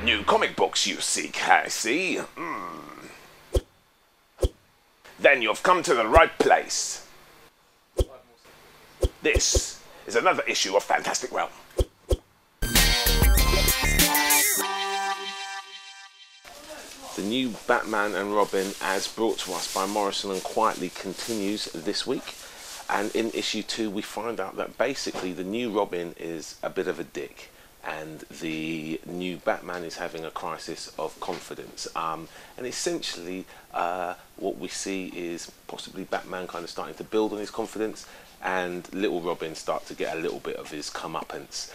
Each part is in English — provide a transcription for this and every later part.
New comic books you seek, I see. Then you've come to the right place. This is another issue of Fantastic Realm. The new Batman and Robin, as brought to us by Morrison and Quietly, continues this week. And in issue 2 we find out that basically the new Robin is a bit of a dick, and the new Batman is having a crisis of confidence. And essentially what we see is possibly Batman kind of starting to build on his confidence, and little Robin start to get a little bit of his comeuppance.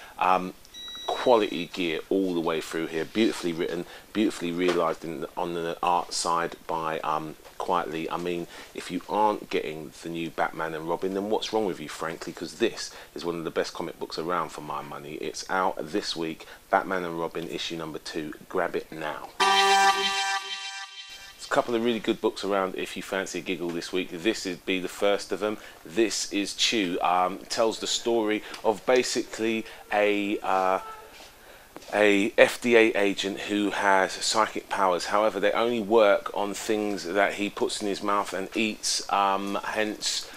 Quality gear all the way through here, beautifully written, beautifully realised on the art side by Quietly. I mean, if you aren't getting the new Batman and Robin, then what's wrong with you, frankly, because this is one of the best comic books around for my money. It's out this week, Batman and Robin issue number 2. Grab it now. There's a couple of really good books around if you fancy a giggle this week. This is be the first of them. This is Chew. Tells the story of basically a FDA agent who has psychic powers. However, they only work on things that he puts in his mouth and eats. Hence,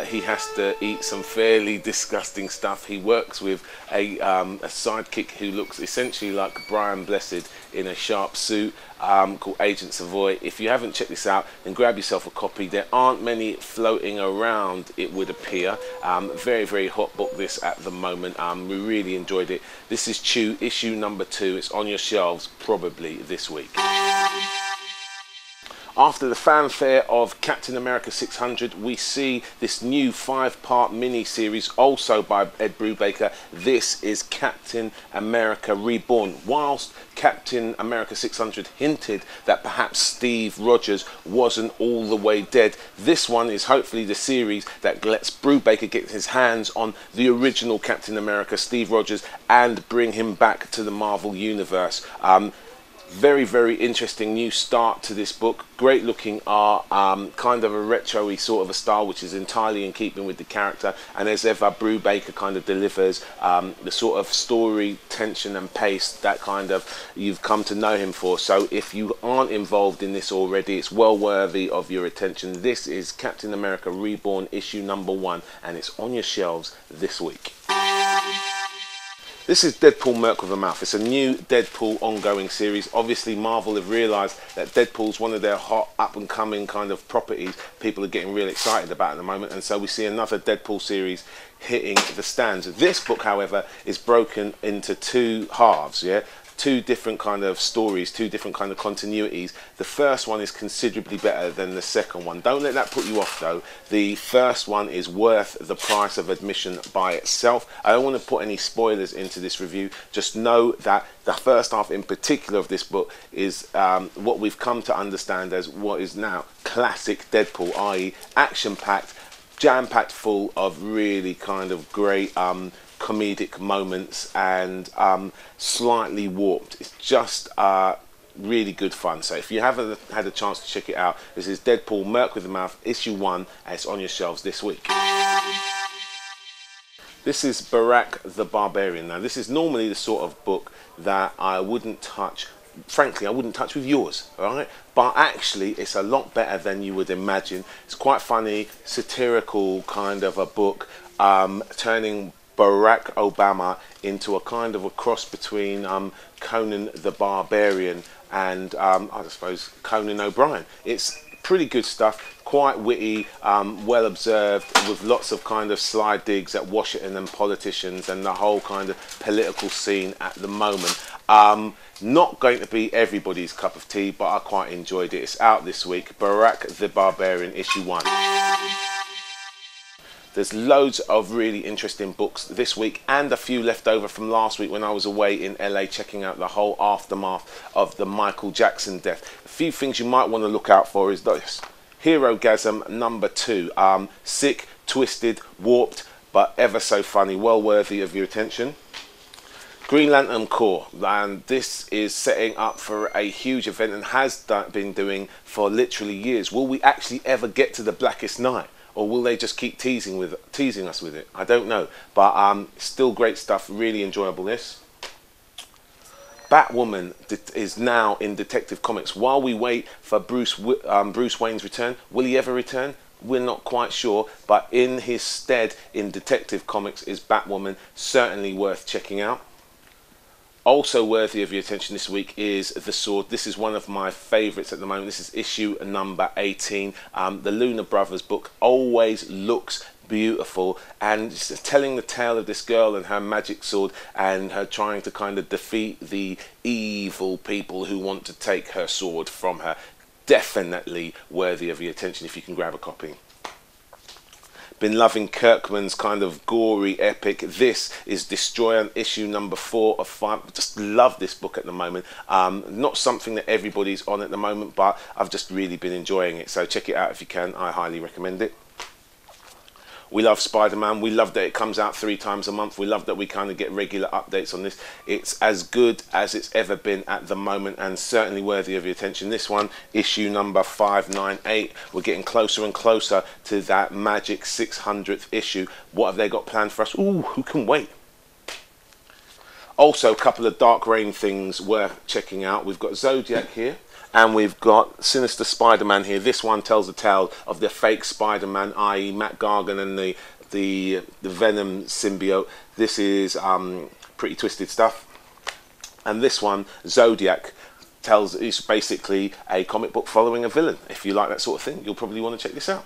he has to eat some fairly disgusting stuff. He works with a sidekick who looks essentially like Brian Blessed in a sharp suit, called Agent Savoy. If you haven't checked this out, then grab yourself a copy. There aren't many floating around, it would appear. Very, very hot book this at the moment. We really enjoyed it. This is Chew, issue number 2. It's on your shelves probably this week. After the fanfare of Captain America 600, we see this new 5-part mini-series, also by Ed Brubaker. This is Captain America Reborn. Whilst Captain America 600 hinted that perhaps Steve Rogers wasn't all the way dead, this one is hopefully the series that lets Brubaker get his hands on the original Captain America, Steve Rogers, and bring him back to the Marvel Universe. Very, very interesting new start to this book. Great looking art, kind of a retro-y sort of a style, which is entirely in keeping with the character. And as ever, Brubaker kind of delivers the sort of story, tension and pace that kind of you've come to know him for. So if you aren't involved in this already, it's well worthy of your attention. This is Captain America Reborn, issue number 1, and it's on your shelves this week. This is Deadpool, Merc with a Mouth. It's a new Deadpool ongoing series. Obviously, Marvel have realised that Deadpool's one of their hot, up-and-coming kind of properties people are getting real excited about at the moment, and so we see another Deadpool series hitting the stands. This book, however, is broken into 2 halves, yeah? 2 different kind of stories, 2 different kind of continuities. The first one is considerably better than the second one. Don't let that put you off though. The first one is worth the price of admission by itself. I don't want to put any spoilers into this review. Just know that the first half in particular of this book is what we've come to understand as what is now classic Deadpool, i.e. action-packed, jam-packed full of really kind of great comedic moments and slightly warped. It's just really good fun. So if you haven't had a chance to check it out, this is Deadpool, Merc with a Mouth, issue 1, and it's on your shelves this week. This is Barack the Barbarian. Now this is normally the sort of book that I wouldn't touch. Frankly, I wouldn't touch with yours, alright? But actually, it's a lot better than you would imagine. It's quite funny, satirical kind of a book, turning Barack Obama into a kind of a cross between Conan the Barbarian and I suppose Conan O'Brien. It's pretty good stuff, quite witty, well observed, with lots of kind of sly digs at Washington and politicians and the whole kind of political scene at the moment. Not going to be everybody's cup of tea, but I quite enjoyed it. It's out this week, Barack the Barbarian, issue 1. There's loads of really interesting books this week and a few left over from last week when I was away in LA checking out the whole aftermath of the Michael Jackson death. A few things you might want to look out for is this. Herogasm number 2. Sick, twisted, warped, but ever so funny. Well worthy of your attention. Green Lantern Corps, and this is setting up for a huge event and has been doing for literally years. Will we actually ever get to the Blackest Night? Or will they just keep teasing us with it? I don't know. But still great stuff. Really enjoyable this. Batwoman is now in Detective Comics. While we wait for Bruce Wayne's return, will he ever return? We're not quite sure, but in his stead in Detective Comics is Batwoman, certainly worth checking out. Also worthy of your attention this week is The Sword. This is one of my favourites at the moment. This is issue number 18. The Luna Brothers book always looks beautiful, and just telling the tale of this girl and her magic sword and her trying to kind of defeat the evil people who want to take her sword from her. Definitely worthy of your attention if you can grab a copy. Been loving Kirkman's kind of gory epic. This is Destroyer, issue number 4 of 5. Just love this book at the moment. Not something that everybody's on at the moment, but I've just really been enjoying it. So check it out if you can. I highly recommend it. We love Spider-Man. We love that it comes out 3 times a month. We love that we kind of get regular updates on this. It's as good as it's ever been at the moment, and certainly worthy of your attention. This one, issue number 598. We're getting closer and closer to that magic 600th issue. What have they got planned for us? Ooh, who can wait? Also, a couple of Dark Reign things worth checking out. We've got Zodiac here, and we've got Sinister Spider-Man here. This one tells the tale of the fake Spider-Man, i.e. Matt Gargan and the Venom symbiote. This is pretty twisted stuff. And this one, Zodiac, is basically a comic book following a villain. If you like that sort of thing, you'll probably want to check this out.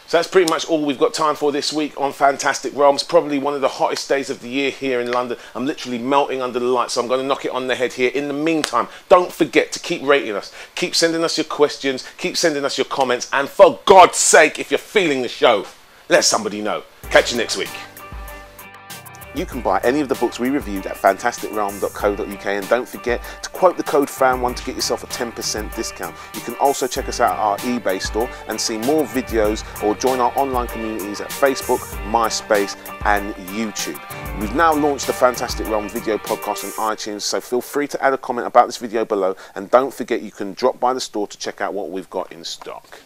So that's pretty much all we've got time for this week on Fantastic Realms. Probably one of the hottest days of the year here in London. I'm literally melting under the lights, so I'm going to knock it on the head here. In the meantime, don't forget to keep rating us. Keep sending us your questions. Keep sending us your comments. And for God's sake, if you're feeling the show, let somebody know. Catch you next week. You can buy any of the books we reviewed at fantasticrealm.co.uk, and don't forget to quote the code FAN1 to get yourself a 10% discount. You can also check us out at our eBay store and see more videos, or join our online communities at Facebook, MySpace and YouTube. We've now launched the Fantastic Realm video podcast on iTunes, so feel free to add a comment about this video below, and don't forget you can drop by the store to check out what we've got in stock.